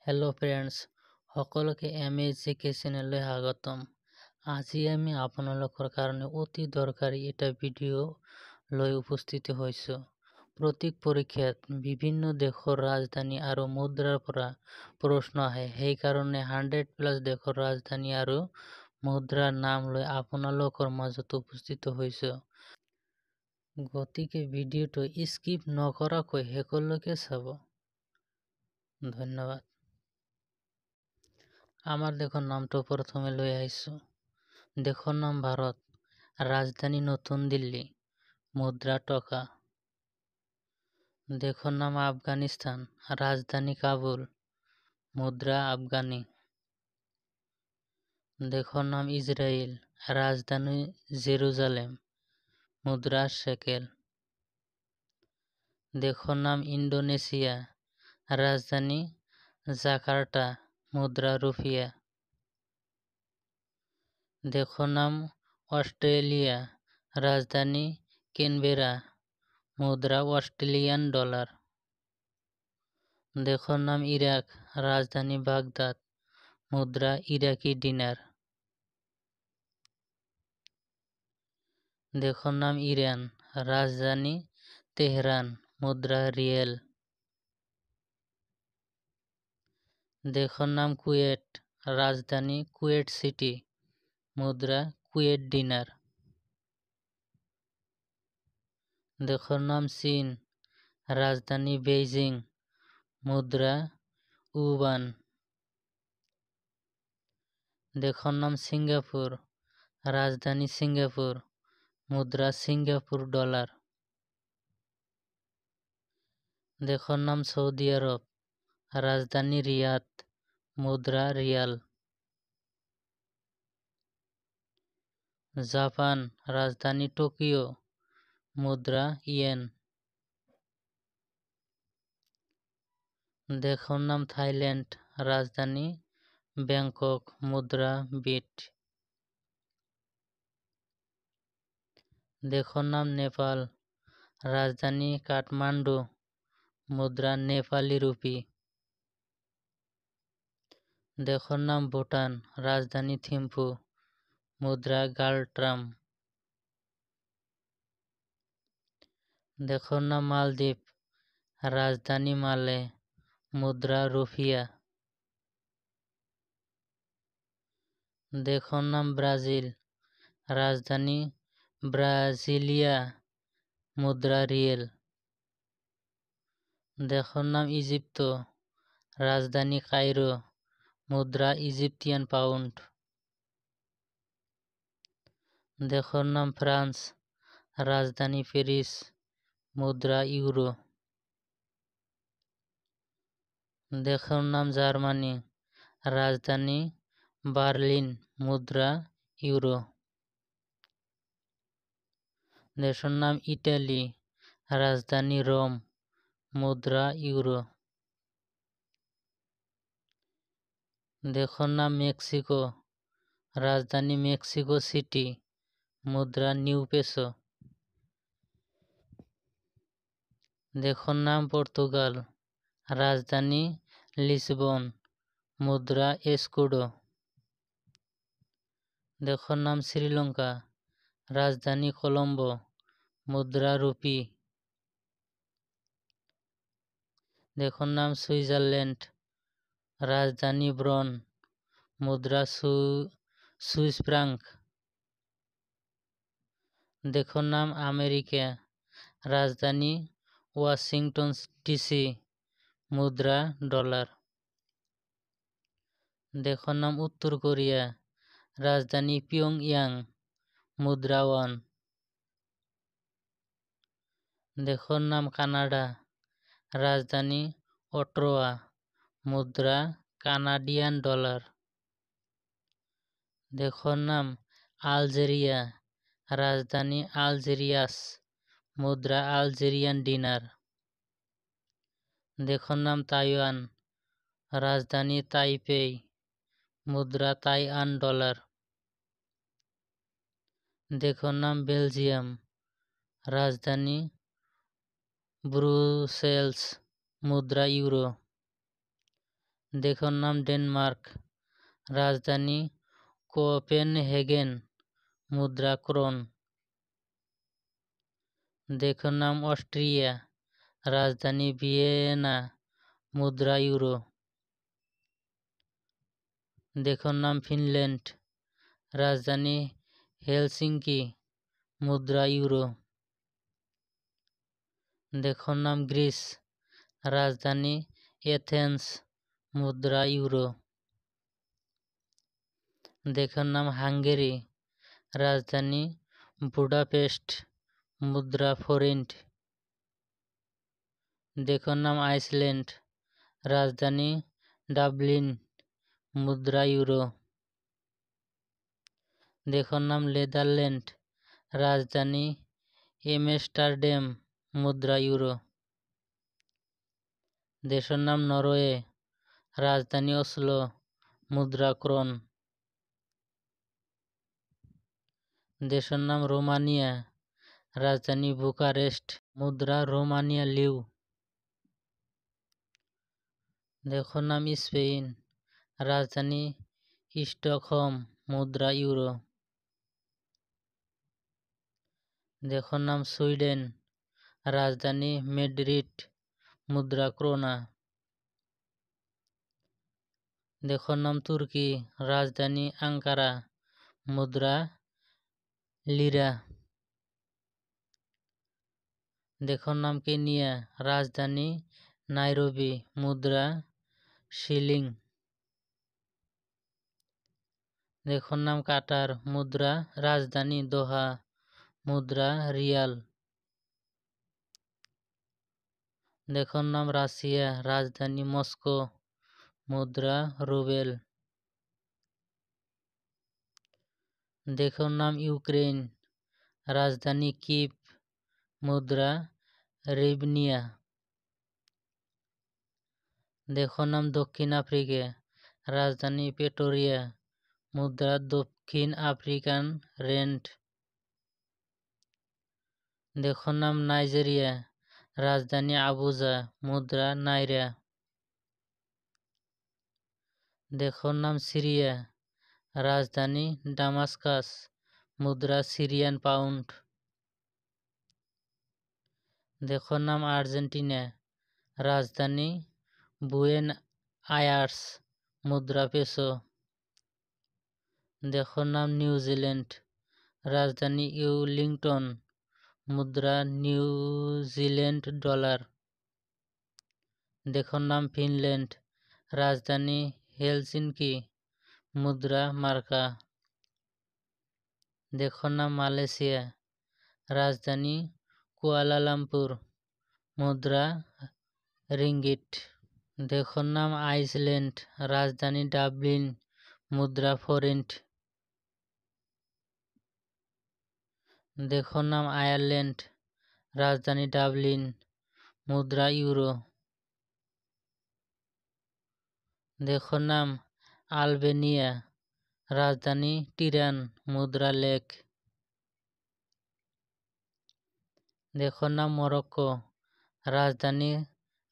Hello' friends, সকলোকে MHJK চেনেললৈ স্বাগতম। আজি আমি আপোনালোকৰ কাৰণে অতি দৰকাৰী এটা ভিডিঅ' লৈ উপস্থিত হৈছোঁ। প্ৰত্যেক পৰীক্ষাত বিভিন্ন দেশৰ ৰাজধানী আৰু মুদ্ৰাৰ পৰা প্ৰশ্ন আহে। সেইকাৰণে 100+ দেশৰ ৰাজধানী আৰু মুদ্ৰাৰ নাম লৈ আপোনালোকৰ মাজত উপস্থিত হৈছোঁ। গতিকে ভিডিঅ'টো স্কিপ নকৰাকৈ শেষলৈকে চাব। ধন্যবাদ। আমাৰ দেশৰ নামটো প্ৰথমে লৈ আহিছোঁ। দেশৰ নাম ভাৰত, ৰাজধানী নতুন দিল্লী, মুদ্ৰা টকা। দেশৰ নাম আফগানিস্তান, ৰাজধানী কাবুল, মুদ্ৰা আফগানী। দেশৰ নাম ইজৰাইল, ৰাজধানী জেৰুজালেম, মুদ্ৰা শেকেল। দেশৰ নাম ইণ্ডোনেছিয়া, ৰাজধানী জাকাৰ্টা, মুদ্ৰা ৰুপিয়া। দেশৰ নাম অষ্ট্ৰেলিয়া, ৰাজধানী কেনবেৰা, মুদ্ৰা অষ্ট্ৰেলিয়ান ডলাৰ। দেশৰ নাম ইৰাক, ৰাজধানী বাগদাদ, মুদ্ৰা ইৰাকী দিনাৰ। দেশৰ নাম ইৰাণ, ৰাজধানী তেহৰান, মুদ্ৰা ৰিয়েল। দেশৰ নাম কুৱেট, ৰাজধানী কুৱেট চিটি, মুদ্ৰা কুৱেট দিনাৰ। দেশৰ নাম চীন, ৰাজধানী বেইজিং, মুদ্ৰা ইউৱান। দেশৰ নাম ছিংগাপুৰ, ৰাজধানী ছিংগাপুৰ, মুদ্ৰা ছিংগাপুৰ ডলাৰ। দেশৰ নাম চৌদি আৰব, ৰাজধানী ৰিয়াদ, মুদ্ৰা ৰিয়াল। জাপান, ৰাজধানী টকিঅ', মুদ্ৰা ইয়েন। দেশৰ নাম থাইলেণ্ড, ৰাজধানী বেংকক, মুদ্ৰা বিট। দেশৰ নাম নেপাল, ৰাজধানী কাঠমাণ্ডু, মুদ্ৰা নেপালী ৰুপী। দেশৰ নাম ভূটান, ৰাজধানী থিম্পু, মুদ্ৰা গালট্ৰাম। দেশৰ নাম মালদ্বীপ, ৰাজধানী মালে, মুদ্ৰা ৰুপিয়া। দেশৰ নাম ব্ৰাজিল, ৰাজধানী ব্ৰাজিলিয়া, মুদ্ৰা ৰিয়েল। দেশৰ নাম ইজিপ্ত, ৰাজধানী কাইৰো, মুদ্ৰা ইজিপ্তিয়ান পাউণ্ড। দেশৰ নাম ফ্ৰান্স, ৰাজধানী পেৰিছ, মুদ্ৰা ইউৰো। দেশৰ নাম জাৰ্মানী, ৰাজধানী বাৰ্লিন, মুদ্ৰা ইউৰো। দেশৰ নাম ইটালী, ৰাজধানী ৰোম, মুদ্ৰা ইউৰো। দেশৰ নাম মেক্সিকো, ৰাজধানী মেক্সিকো চিটি, মুদ্ৰা নিউ পেছো। দেশৰ নাম পৰ্তুগাল, ৰাজধানী লিছবন, মুদ্ৰা এস্কুডো। দেশৰ নাম শ্ৰীলংকা, ৰাজধানী কলম্বো, মুদ্ৰা ৰুপী। দেশৰ নাম ছুইজাৰলেণ্ড, ৰাজধানী ব্ৰন, মুদ্ৰা সুইচ ফ্ৰাংক। দেশৰ নাম আমেৰিকা, ৰাজধানী ৱাশ্বিংটন ডিচি, মুদ্ৰা ডলাৰ। দেশৰ নাম উত্তৰ কোৰিয়া, ৰাজধানী পিয়ংয়াং, মুদ্ৰা ৱন। দেশৰ নাম কানাডা, ৰাজধানী অট্ৰৱা, মুদ্ৰা কানাডিয়ান ডলাৰ। দেশৰ নাম আলজেৰিয়া, ৰাজধানী আলজেৰিয়াছ, মুদ্ৰা আলজেৰিয়ান দিনাৰ। দেশৰ নাম টাইৱান, ৰাজধানী টাইপেই, মুদ্ৰা টাইৱান ডলাৰ। দেশৰ নাম বেলজিয়াম, ৰাজধানী ব্ৰুছেলছ, মুদ্ৰা ইউৰো। দেশৰ নাম ডেনমাৰ্ক, ৰাজধানী কোপেনহেগেন, মুদ্ৰা ক্ৰন। দেশৰ নাম অষ্ট্ৰিয়া, ৰাজধানী ভিয়েনা, মুদ্ৰা ইউৰো। দেশৰ নাম ফিনলেণ্ড, ৰাজধানী হেলচিংকি, মুদ্ৰা ইউৰো। দেশৰ নাম গ্ৰীচ, ৰাজধানী এথেন্স, মুদ্ৰা ইউৰো। দেশৰ নাম হাংগেৰী, ৰাজধানী বুডাপেষ্ট, মুদ্ৰা ফৰিণ্ট। দেশৰ নাম আইচলেণ্ড, ৰাজধানী ডাবলিন, মুদ্ৰা ইউৰো। দেশৰ নাম নেদাৰলেণ্ড, ৰাজধানী এমষ্টাৰডাম, মুদ্ৰা ইউৰো। দেশৰ নাম নৰৱে, ৰাজধানী অশ্লো, মুদ্ৰা ক্ৰন। দেশৰ নাম ৰোমানিয়া, ৰাজধানী বুকাৰেষ্ট, মুদ্ৰা ৰোমানিয়া লিউ। দেশৰ নাম স্পেইন, ৰাজধানী ষ্টকহোম, মুদ্ৰা ইউৰো। দেশৰ নাম ছুইডেন, ৰাজধানী মেড্ৰিড, মুদ্ৰা ক্ৰোনা। দেশৰ নাম তুৰ্কী, ৰাজধানী আংকাৰা, মুদ্ৰা লিৰা। দেশৰ নাম কেনিয়া, ৰাজধানী নাইৰোবি, মুদ্ৰা শিলিং। দেশৰ নাম কাটাৰ, ৰাজধানী দোহা, মুদ্ৰা ৰিয়াল। দেশৰ নাম ৰাশিয়া, ৰাজধানী মস্কো, মুদ্ৰা ৰুবেল। দেশৰ নাম ইউক্ৰেন, ৰাজধানী কিভ, মুদ্ৰা ৰিভনিয়া। দেশৰ নাম দক্ষিণ আফ্ৰিকা, ৰাজধানী প্ৰেটৰিয়া, মুদ্ৰা দক্ষিণ আফ্ৰিকান ৰেণ্ড। দেশৰ নাম নাইজেৰিয়া, ৰাজধানী আবুজা, মুদ্ৰা নাইৰা। দেশৰ নাম সিৰিয়া, ৰাজধানী ডামাস্কাস, মুদ্ৰা সিৰিয়ান পাউন্ড। দেশৰ নাম আৰ্জেণ্টিনা, ৰাজধানী বুয়েন আয়াৰ্ছ, মুদ্ৰা পেসো। দেশৰ নাম নিউজিলেণ্ড, ৰাজধানী ইউলিংটন, মুদ্ৰা নিউজিলেণ্ড ডলাৰ। দেশৰ নাম ফিনলেণ্ড, ৰাজধানী হেলচিনকি, মুদ্ৰা মাৰ্কা। দেশৰ নাম মালয়েছিয়া, ৰাজধানী কুয়ালালামপুৰ, মুদ্ৰা ৰিঙ্গিট। দেশৰ নাম আইচলেণ্ড, ৰাজধানী ডাবলিন, মুদ্ৰা ফৰিণ্ট। দেশৰ নাম আয়াৰলেণ্ড, ৰাজধানী ডাবলিন, মুদ্ৰা ইউৰো। দেশৰ নাম আলবেনিয়া, ৰাজধানী টিৰান, মুদ্ৰা লেক। দেশৰ নাম মৰক্কো, ৰাজধানী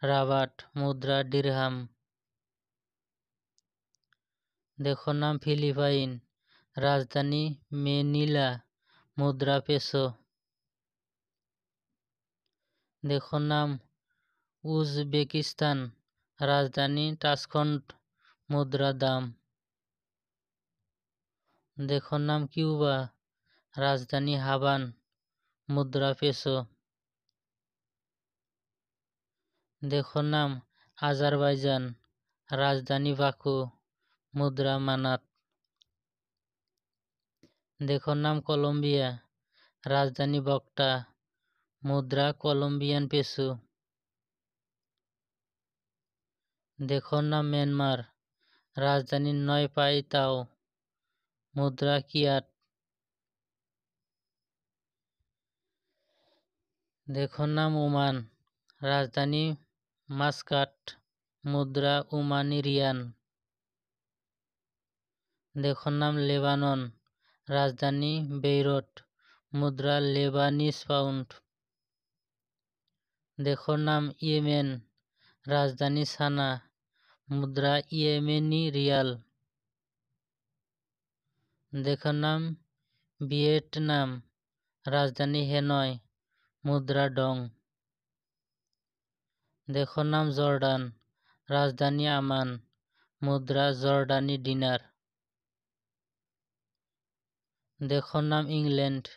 ৰাবাত, মুদ্ৰা ডিৰহাম। দেশৰ নাম ফিলিপাইন, ৰাজধানী মেনিলা, মুদ্ৰা পেসো। দেশৰ নাম উজবেকিস্তান, ৰাজধানী তাশখণ্ড, মুদ্ৰা দাম। দেশৰ নাম কিউবা, ৰাজধানী হাভান, মুদ্ৰা পেসো। দেশৰ নাম আজাৰবাইজান, ৰাজধানী বাকু, মুদ্ৰা মানাত। দেশৰ নাম কলম্বিয়া, ৰাজধানী বক্তা, মুদ্ৰা কলম্বিয়ান পেসো। দেশৰ নাম म्यांमार, ৰাজধানী নয়পাইতাও, মুদ্ৰা কিয়াত। দেশৰ নাম ওমান, ৰাজধানী মাস্কাট, মুদ্ৰা ওমানি ৰিয়াল। দেশৰ নাম লেবানন, ৰাজধানী বেইৰুট, মুদ্ৰা লেবানিজ পাউন্ড। দেশৰ নাম ইয়েমেন, রাজধানী সানা, মুদ্রা ইয়েমেনি রিয়াল। দেশের নাম ভিয়েতনাম, রাজধানী হেনয়, মুদ্রা ডং। দেশের নাম জর্ডান, রাজধানী আমান, মুদ্রা জর্ডানি দিনার। দেশের নাম ইংল্যান্ড,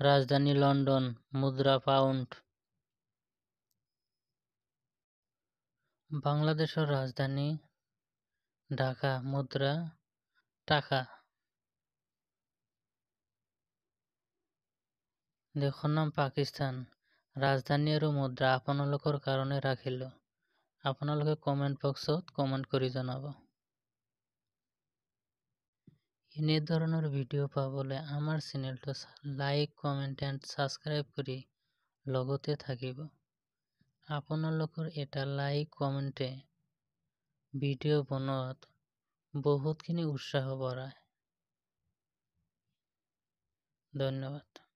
রাজধানী লন্ডন, মুদ্রা পাউন্ড। বাংলাদেশের রাজধানী ঢাকা, মুদ্রা টাকা। দেশের নাম পাকিস্তান, ৰাজধানী আৰু মুদ্ৰা আপোনালোকৰ কাৰণে ৰাখিলোঁ। আপোনালোকে কমেণ্ট বক্সত কমেণ্ট কৰি জনাব। এনে ধৰণৰ ভিডিঅ' পাবলৈ আমাৰ চেনেলটো লাইক, কমেণ্ট এণ্ড ছাবস্ক্ৰাইব কৰি লগতে থাকিব। আপোনালোকৰ এটা লাইক, কমেণ্টে ভিডিঅ' বনোৱাত বহুতখিনি উৎসাহ বঢ়ায়। ধন্যবাদ।